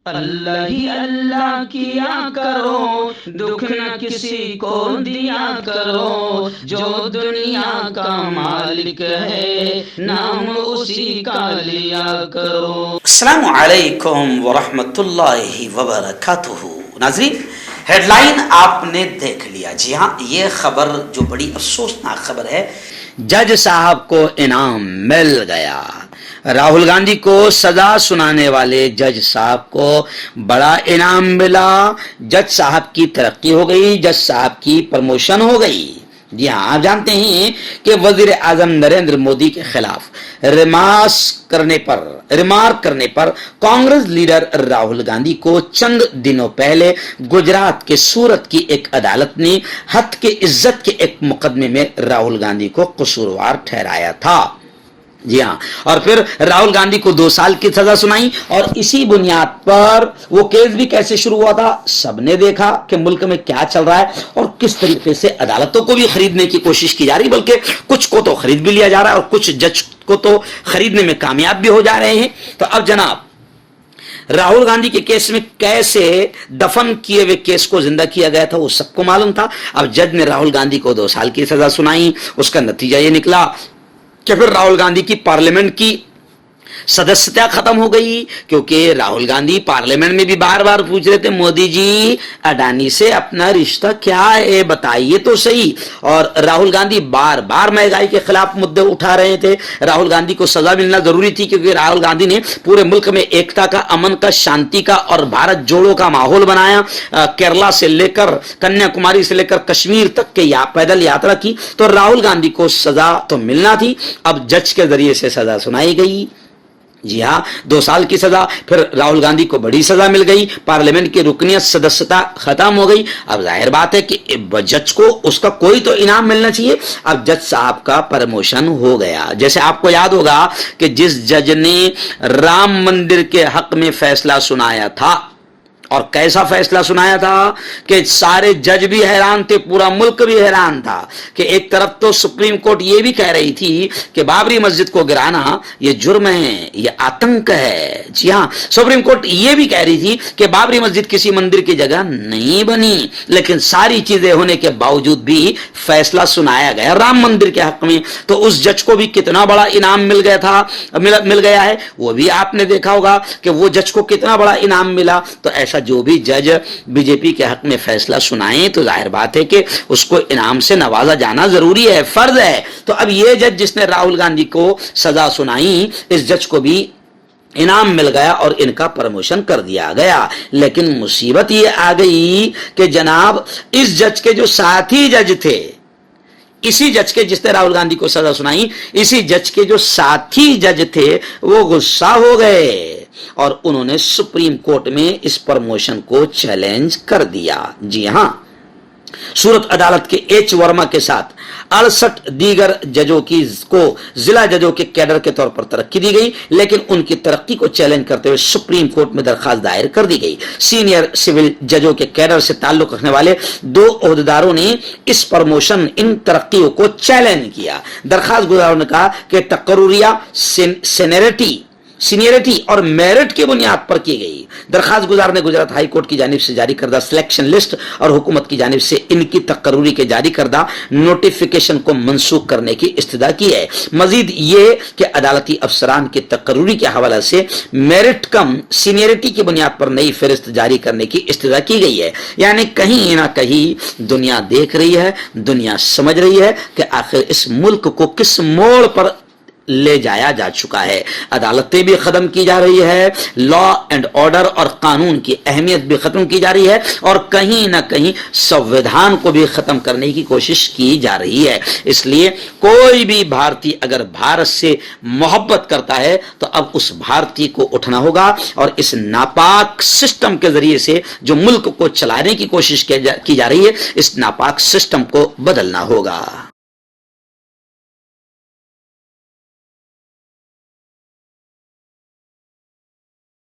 اللہ ہی اللہ کیا کرو، دکھ نہ کسی کو دیا کرو، جو دنیا کا مالک ہے نام اسی کا لیا کرو۔ السلام علیکم ورحمۃ اللہ وبرکاتہ۔ ناظرین، ہیڈ لائن آپ نے دیکھ لیا۔ جی ہاں، یہ خبر جو بڑی افسوسناک خبر ہے، جج صاحب کو انعام مل گیا۔ راہل گاندھی کو سزا سنانے والے جج صاحب کو بڑا انعام ملا۔ جج صاحب کی ترقی ہو گئی، جج صاحب کی پروموشن ہو گئی۔ جی ہاں، آپ جانتے ہیں کہ وزیر اعظم نریندر مودی کے خلاف ریمارک کرنے پر کانگریس لیڈر راہل گاندھی کو چند دنوں پہلے گجرات کے سورت کی ایک عدالت نے حد کے عزت کے ایک مقدمے میں راہل گاندھی کو قصوروار ٹھہرایا تھا۔ جی ہاں، اور پھر راہل گاندھی کو 2 سال کی سزا سنائی، اور اسی بنیاد پر وہ کیس بھی کیسے شروع ہوا تھا سب نے دیکھا کہ ملک میں کیا چل رہا ہے اور کس طریقے سے عدالتوں کو بھی خریدنے کی کوشش کی جا رہی، بلکہ کچھ کو تو خرید بھی لیا جا رہا ہے اور کچھ جج کو تو خریدنے میں کامیاب بھی ہو جا رہے ہیں۔ تو اب جناب، راہل گاندھی کے کیس میں کیسے دفن کیے ہوئے کیس کو زندہ کیا گیا تھا وہ سب کو معلوم تھا۔ اب جج نے راہل گاندھی کو 2 سال کی سزا سنائی، اس کا نتیجہ یہ نکلا کہ پھر راہل گاندھی کی پارلیمنٹ کی سدسیتا ختم ہو گئی، کیونکہ راہل گاندھی پارلیمنٹ میں بھی بار بار پوچھ رہے تھے، مودی جی اڈانی سے اپنا رشتہ کیا ہے بتائیے تو صحیح۔ اور راہل گاندھی بار بار مہنگائی کے خلاف مدعے اٹھا رہے تھے۔ راہل گاندھی کو سزا ملنا ضروری تھی، کیونکہ راہل گاندھی نے پورے ملک میں ایکتا کا، امن کا، شانتی کا اور بھارت جوڑو کا ماحول بنایا۔ کیرلا سے لے کر کنیا کماری سے لے کر کشمیر تک کے پیدل یاترا کی، تو راہل گاندھی کو سزا تو ملنا تھی۔ اب جج کے ذریعے سے سزا سنائی گئی۔ جی ہاں، 2 سال کی سزا، پھر راہل گاندھی کو بڑی سزا مل گئی، پارلیمنٹ کی رکنیت سدسیتا ختم ہو گئی۔ اب ظاہر بات ہے کہ جج کو اس کا کوئی تو انعام ملنا چاہیے۔ اب جج صاحب کا پروموشن ہو گیا۔ جیسے آپ کو یاد ہوگا کہ جس جج نے رام مندر کے حق میں فیصلہ سنایا تھا، اور کیسا فیصلہ سنایا تھا کہ سارے جج بھی حیران تھے، پورا ملک بھی حیران تھا کہ ایک طرف تو سپریم کورٹ یہ بھی کہہ رہی تھی کہ بابری مسجد کو گرانا یہ جرم ہے، یہ آتنک ہے۔ جی ہاں، سپریم کورٹ یہ بھی کہہ رہی تھی کہ بابری مسجد کسی مندر کی جگہ نہیں بنی، لیکن ساری چیزیں ہونے کے باوجود بھی فیصلہ سنایا گیا رام مندر کے حق میں۔ تو اس جج کو بھی کتنا بڑا انعام مل گیا ہے، وہ بھی آپ نے دیکھا ہوگا کہ وہ جج کو کتنا بڑا انعام ملا۔ تو ایسا جو بھی جج بی جے پی کے حق میں فیصلہ سنائیں تو ظاہر بات ہے کہ اس کو انعام سے نوازا جانا ضروری ہے، فرض ہے۔ تو اب یہ جج جس نے راہل گاندھی کو سزا سنائی، اس جج کو بھی انعام مل گیا اور ان کا پروموشن کر دیا گیا۔ لیکن مصیبت یہ آ گئی کہ جناب، اس جج کے جو ساتھی جج تھے، اسی جج کے جس نے راہل گاندھی کو سزا سنائی، اسی جج کے جو ساتھی جج تھے وہ غصہ ہو گئے اور انہوں نے سپریم کورٹ میں اس پروموشن کو چیلنج کر دیا۔ جی ہاں، سورت عدالت کے ایچ ورما کے ساتھ 68 دیگر ججوں کو ضلع ججوں کے کیڈر کے طور پر ترقی دی گئی، لیکن ان کی ترقی کو چیلنج کرتے ہوئے سپریم کورٹ میں درخواست دائر کر دی گئی۔ سینئر سول ججوں کے کیڈر سے تعلق رکھنے والے 2 عہدیداروں نے اس پروموشن، ان ترقیوں کو چیلنج کیا۔ درخواست گزاروں نے کہا کہ تقرریہ سینئرٹی اور میرٹ کی بنیاد پر کی گئی۔ درخواست گزار نے گجرات ہائی کورٹ کی جانب سے جاری کردہ سلیکشن لسٹ اور حکومت کی جانب سے ان کی تقرری کے جاری کردہ نوٹیفیکیشن کو منسوخ کرنے کی استدعا کی ہے۔ مزید یہ کہ عدالتی افسران کی تقرری کے حوالے سے میرٹ کم سینئرٹی کی بنیاد پر نئی فہرست جاری کرنے کی استدعا کی گئی ہے۔ یعنی کہیں نہ کہیں دنیا دیکھ رہی ہے، دنیا سمجھ رہی ہے کہ آخر اس ملک کو کس موڑ پر لے جایا جا چکا ہے۔ عدالتیں بھی ختم کی جا رہی ہے، لا اینڈ آرڈر اور قانون کی اہمیت بھی ختم کی جا رہی ہے، اور کہیں نہ کہیں سنویدھان کو بھی ختم کرنے کی کوشش کی جا رہی ہے۔ اس لیے کوئی بھی بھارتی اگر بھارت سے محبت کرتا ہے تو اب اس بھارتی کو اٹھنا ہوگا اور اس ناپاک سسٹم کے ذریعے سے جو ملک کو چلانے کی کوشش کی جا رہی ہے، اس ناپاک سسٹم کو بدلنا ہوگا۔